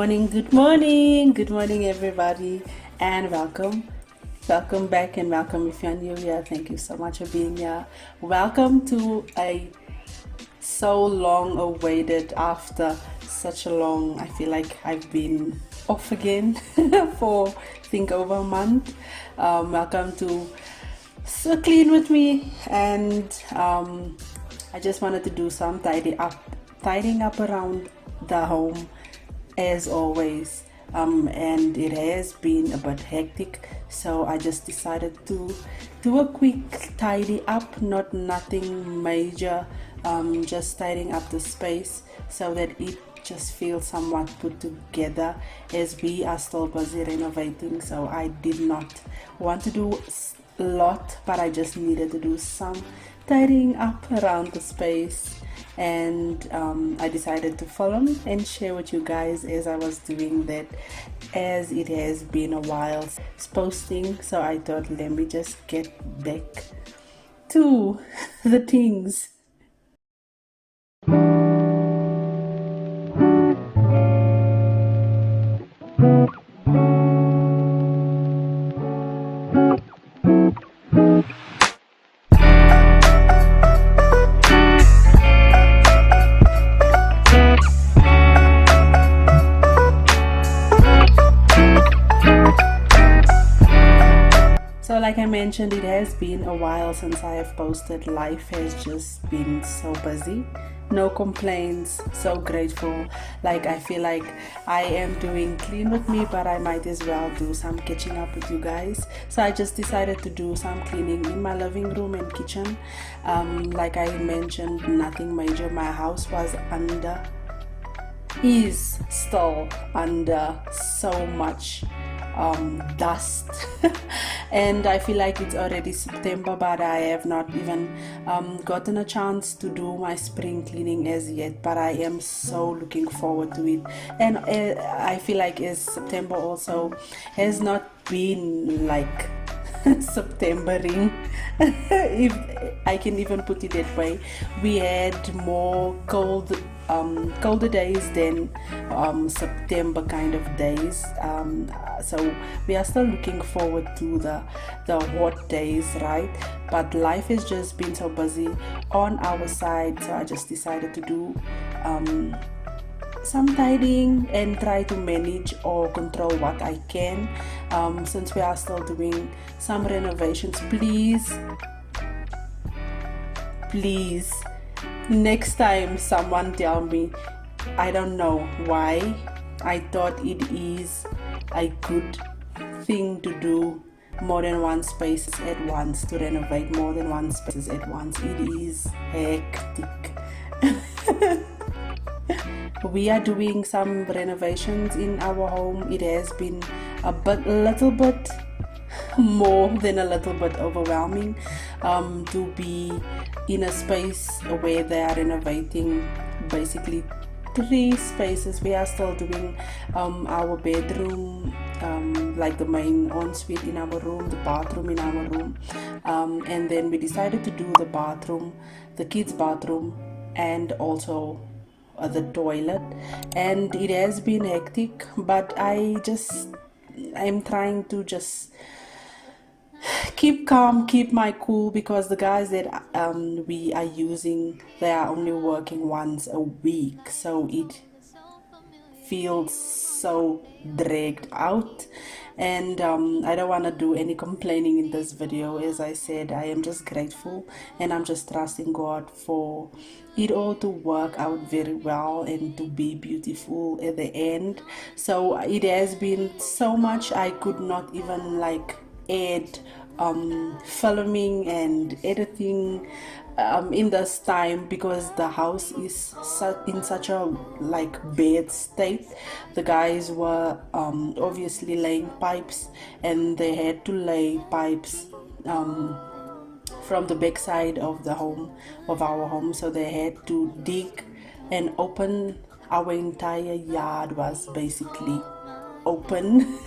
good morning, everybody, and welcome back, and welcome if you're new here. Thank you so much for being here. Welcome to a so long awaited after such a long. I feel like I've been off again for I think over a month. Welcome to So Clean with me, and I just wanted to do some tidying up around the home as always, and it has been a bit hectic, so I just decided to do a quick tidy up, not nothing major, just tidying up the space so that it just feels somewhat put together, as we are still busy renovating. So I did not want to do a lot, but I just needed to do some tidying up around the space, and I decided to film and share with you guys as I was doing that, as it has been a while since posting. So I thought, let me just get back to the things. So, like I mentioned, it has been a while since I have posted. Life has just been so busy. No complaints, so grateful. Like, I feel like I am doing clean with me, but I might as well do some catching up with you guys. So, I just decided to do some cleaning in my living room and kitchen. Like I mentioned, nothing major. My house was is still under so much dust and I feel like it's already September, but I have not even gotten a chance to do my spring cleaning as yet, but I am so looking forward to it. And I feel like as September also has not been like Septembering, if I can even put it that way. We had more colder days than September kind of days. So we are still looking forward to the hot days, right? But life has just been so busy on our side, so I just decided to do some tidying and try to manage or control what I can, since we are still doing some renovations. Please, next time someone tell me. I don't know why I thought it is a good thing to do more than one space at once, to renovate more than one spaces at once. It is hectic. We are doing some renovations in our home. It has been a little bit more than a little bit overwhelming, to be in a space where they are renovating basically three spaces. We are still doing our bedroom, like the main ensuite in our room, the bathroom in our room, and then we decided to do the bathroom, the kids bathroom, and also the toilet. And it has been hectic, but I'm trying to just keep calm, keep my cool, because the guys that we are using, they are only working once a week, so it feels so dragged out. And I don't want to do any complaining in this video. As I said, I am just grateful, and I'm just trusting God for it all to work out very well and to be beautiful at the end. So it has been so much, I could not even like add filming and editing in this time, because the house is in such a like bad state. The guys were obviously laying pipes, and they had to lay pipes from the back side of our home, so they had to dig and open. Our entire yard was basically open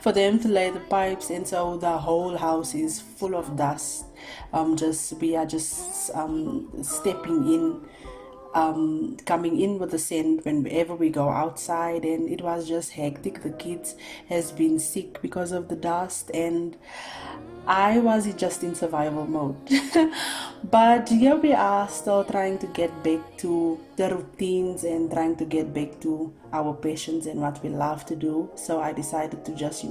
for them to lay the pipes, and so the whole house is full of dust. We are just stepping in coming in with the scent whenever we go outside, and it was just hectic. The kids has been sick because of the dust, and I was just in survival mode. But here we are, still trying to get back to the routines and trying to get back to our passions and what we love to do. So I decided to just,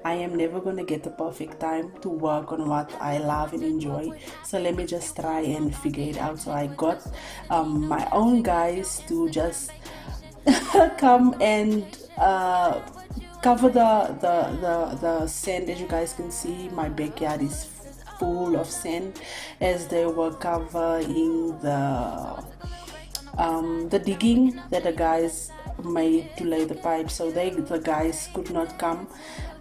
I am never going to get the perfect time to work on what I love and enjoy. So let me just try and figure it out. So I got my own guys to just come and cover the sand. As you guys can see, my backyard is full of sand, as they were covering the digging that the guys made to lay the pipe. So the guys could not come,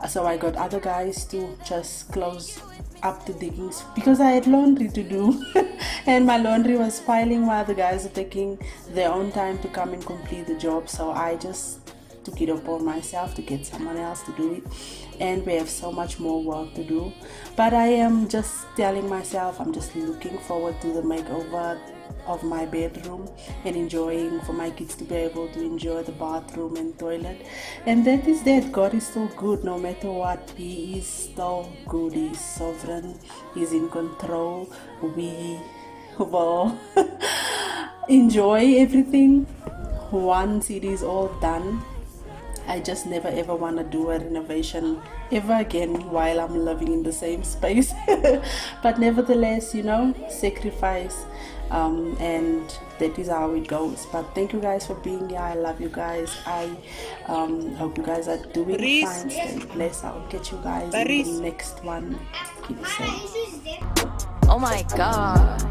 so I got other guys to just close up the diggings because I had laundry to do. And my laundry was piling while the guys are taking their own time to come and complete the job. So I just took it upon myself to get someone else to do it, and we have so much more work to do. But I am just telling myself, I'm just looking forward to the makeover of my bedroom and enjoying for my kids to be able to enjoy the bathroom and toilet. And that is that. God is so good no matter what. He is so good. He is sovereign. He's in control. We will enjoy everything once it is all done. I just never ever want to do a renovation ever again while I'm living in the same space. But nevertheless, sacrifice, and that is how it goes. But thank you guys for being here. I love you guys. I hope you guys are doing fine. Stay blessed. I'll catch you guys in the next one. Keep safe. Oh my God,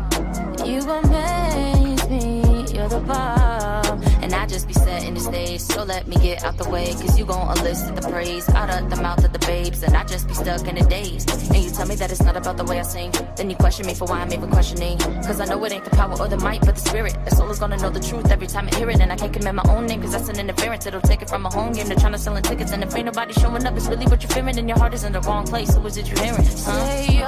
you gon' amaze me. You're the bomb, and I just be setting the stage. So let me get out the way, cause you gon' elicit the praise out of the mouth of the babes, and I just be stuck in the days. And you tell me that it's not about the way I sing, then you question me for why I'm even questioning. Cause I know it ain't the power or the might, but the spirit. The soul is gonna know the truth every time I hear it, and I can't commit my own name, cause that's an interference. It'll take it from a home game. They're trying to selling tickets, and if ain't nobody showing up, it's really what you're fearing, and your heart is in the wrong place. Who is it you're hearing? Say